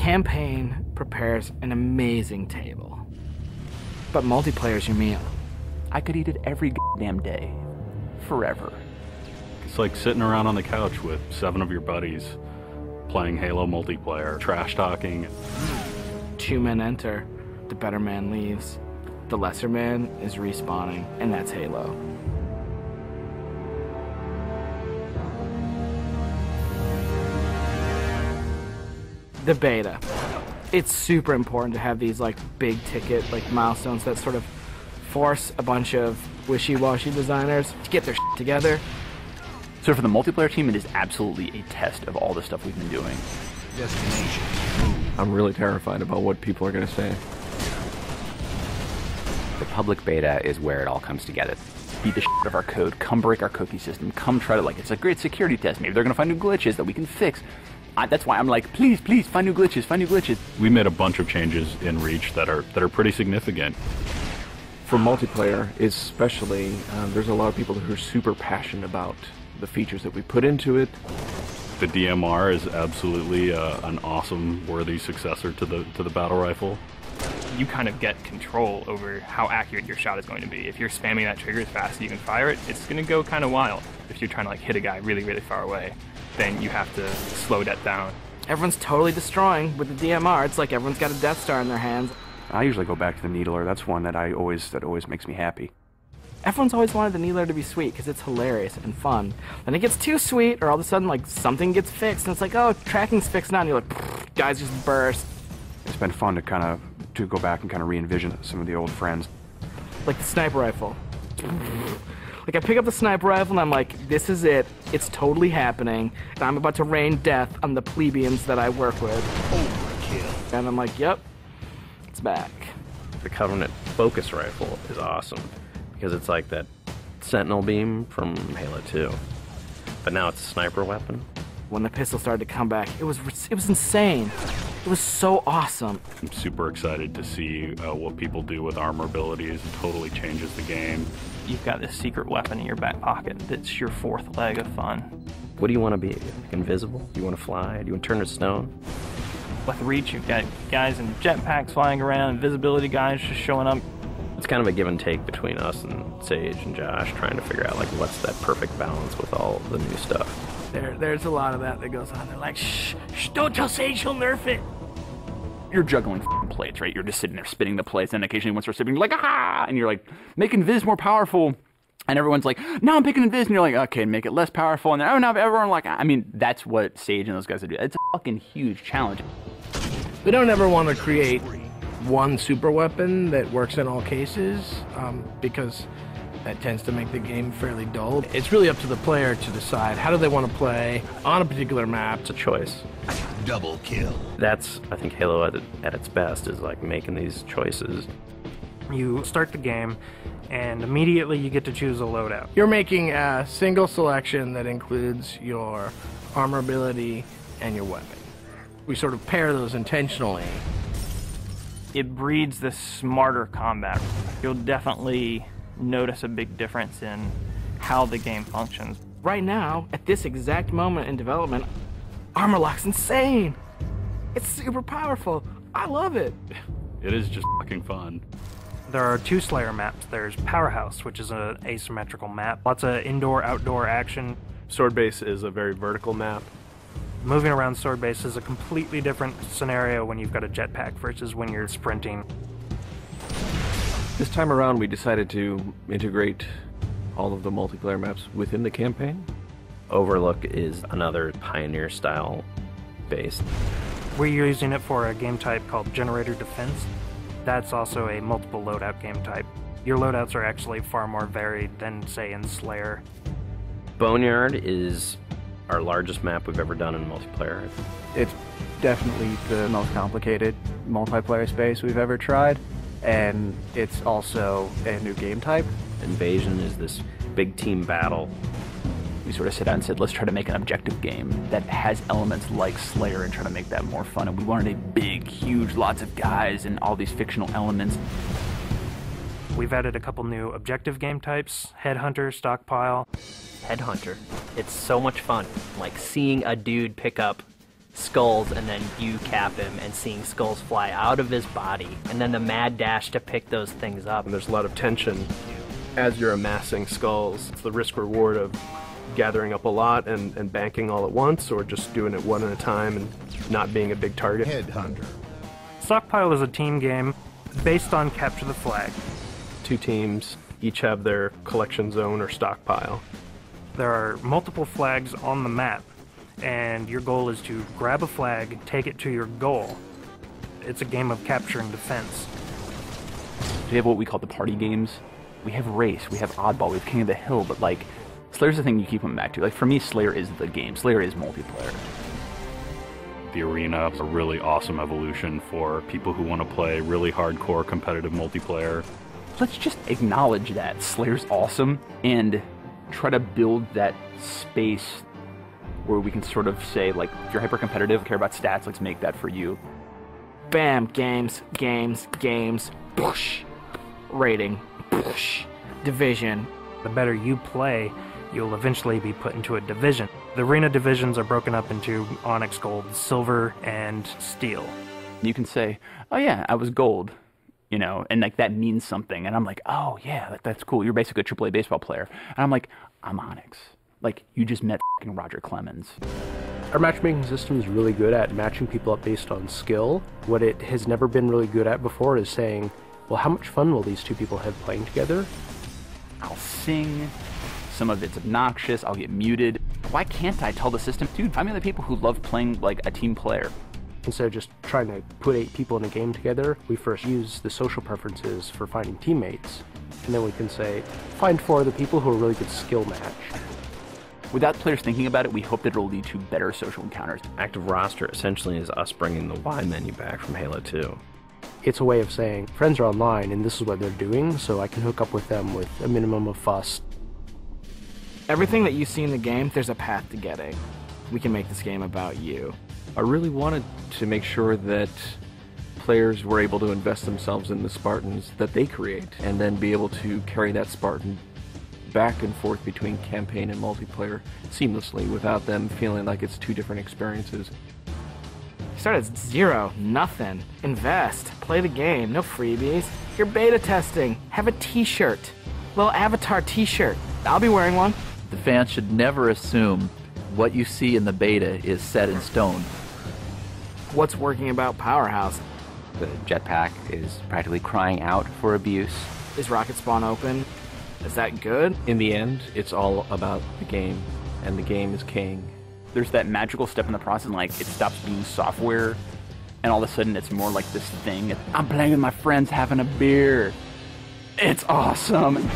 campaign prepares an amazing table, but multiplayer's your meal. I could eat it every goddamn day, forever. It's like sitting around on the couch with 7 of your buddies, playing Halo multiplayer, trash talking. 2 men enter, the better man leaves. The lesser man is respawning, and that's Halo. The beta. It's super important to have these like big ticket like milestones that sort of force a bunch of wishy-washy designers to get their shit together. So for the multiplayer team, it is absolutely a test of all the stuff we've been doing. Destination. I'm really terrified about what people are going to say. The public beta is where it all comes together. Beat the shit out of our code, come break our cookie system, come try to, like, it's a great security test. Maybe they're going to find new glitches that we can fix. That's why I'm like, please, please, find new glitches, find new glitches. We made a bunch of changes in Reach that are pretty significant. For multiplayer, especially, there's a lot of people who are super passionate about the features that we put into it. The DMR is absolutely an awesome, worthy successor to the battle rifle. You kind of get control over how accurate your shot is going to be. If you're spamming that trigger as fast as you can fire it, it's going to go kind of wild. If you're trying to like hit a guy really, really far away, then you have to slow that down. Everyone's totally destroying with the DMR. It's like everyone's got a Death Star in their hands. I usually go back to the Needler. That's one that always makes me happy. Everyone's always wanted the Needler to be sweet because it's hilarious and fun. Then it gets too sweet, or all of a sudden like something gets fixed, and it's like, oh, tracking's fixed now, and you're like, guys just burst. It's been fun to go back and kind of re-envision some of the old friends. Like the sniper rifle. Like I pick up the sniper rifle and I'm like, this is it. It's totally happening. And I'm about to rain death on the plebeians that I work with. Overkill. And I'm like, yep, it's back. The Covenant focus rifle is awesome because it's like that Sentinel beam from Halo 2, but now it's a sniper weapon. When the pistol started to come back, it was insane. It was so awesome. I'm super excited to see what people do with armor abilities. It totally changes the game. You've got this secret weapon in your back pocket that's your 4th leg of fun. What do you want to be? Like invisible? Do you want to fly? Do you want to turn to stone? With Reach, you've got guys in jetpacks flying around, invisibility guys just showing up. It's kind of a give and take between us and Sage and Josh trying to figure out like what's that perfect balance with all the new stuff. There's a lot of that goes on. They're like, shh, don't tell Sage, he'll nerf it. You're juggling plates, right? You're just sitting there spinning the plates, and occasionally once we're spinning, you're like, ah! And you're like, make Invis more powerful. And everyone's like, no, I'm picking Invis. And you're like, okay, make it less powerful. And then, oh, now everyone like, I mean, that's what Sage and those guys do. It's a fucking huge challenge. We don't ever want to create one super weapon that works in all cases, because that tends to make the game fairly dull. It's really up to the player to decide how do they want to play on a particular map. It's a choice. Double kill. That's, I think, Halo at its best is like making these choices. You start the game, and immediately you get to choose a loadout. You're making a single selection that includes your armor ability and your weapon. We sort of pair those intentionally. It breeds this smarter combat. You'll definitely notice a big difference in how the game functions. Right now, at this exact moment in development, Armor Lock's insane. It's super powerful. I love it. It is just fucking fun. There are 2 Slayer maps. There's Powerhouse, which is an asymmetrical map. Lots of indoor-outdoor action. Sword Base is a very vertical map. Moving around Sword Base is a completely different scenario when you've got a jetpack versus when you're sprinting. This time around, we decided to integrate all of the multiplayer maps within the campaign. Overlook is another Pioneer-style base. We're using it for a game type called Generator Defense. That's also a multiple loadout game type. Your loadouts are actually far more varied than, say, in Slayer. Boneyard is our largest map we've ever done in multiplayer. It's definitely the most complicated multiplayer space we've ever tried, and it's also a new game type. Invasion is this big team battle. We sort of sat down and said, let's try to make an objective game that has elements like Slayer and try to make that more fun. And we wanted a big, huge, lots of guys and all these fictional elements. We've added a couple new objective game types, Headhunter, Stockpile. Headhunter. It's so much fun. Like seeing a dude pick up skulls and then you cap him and seeing skulls fly out of his body and then the mad dash to pick those things up. And there's a lot of tension as you're amassing skulls. It's the risk reward of gathering up a lot and banking all at once, or just doing it one at a time and not being a big target. Headhunter. Stockpile is a team game based on capture the flag. 2 teams each have their collection zone or stockpile. There are multiple flags on the map, and your goal is to grab a flag, take it to your goal. It's a game of capture and defense. We have what we call the party games. We have Race, we have Oddball, we have King of the Hill, but like, Slayer's the thing you keep coming back to. Like, for me, Slayer is the game. Slayer is multiplayer. The arena is a really awesome evolution for people who want to play really hardcore competitive multiplayer. Let's just acknowledge that Slayer's awesome and try to build that space where we can sort of say, like, if you're hyper competitive, care about stats, let's make that for you. Bam, games, games, games, push, rating, push, division. The better you play, you'll eventually be put into a division. The arena divisions are broken up into Onyx Gold, Silver, and Steel. You can say, oh yeah, I was Gold, you know, and like that means something. And I'm like, oh yeah, that's cool. You're basically a AAA baseball player. And I'm like, I'm Onyx. Like, you just met f***ing Roger Clemens. Our matchmaking system is really good at matching people up based on skill. What it has never been really good at before is saying, well, how much fun will these 2 people have playing together? I'll sing. Some of it's obnoxious. I'll get muted. Why can't I tell the system, dude, find me the people who love playing like a team player? Instead of just trying to put 8 people in a game together, we first use the social preferences for finding teammates. And then we can say, find 4 of the people who are really good skill match. Without players thinking about it, we hope that it'll lead to better social encounters. Active roster essentially is us bringing the Y menu back from Halo 2. It's a way of saying, friends are online and this is what they're doing, so I can hook up with them with a minimum of fuss. Everything that you see in the game, there's a path to getting. We can make this game about you. I really wanted to make sure that players were able to invest themselves in the Spartans that they create, and then be able to carry that Spartan back and forth between campaign and multiplayer seamlessly without them feeling like it's 2 different experiences. You start at 0, nothing. Invest, play the game, no freebies. You're beta testing, have a t-shirt. Little avatar t-shirt. I'll be wearing one. The fans should never assume what you see in the beta is set in stone. What's working about Powerhouse? The jetpack is practically crying out for abuse. Is Rocket Spawn open? Is that good? In the end, it's all about the game, and the game is king. There's that magical step in the process, like it stops being software, and all of a sudden it's more like this thing. I'm playing with my friends having a beer. It's awesome.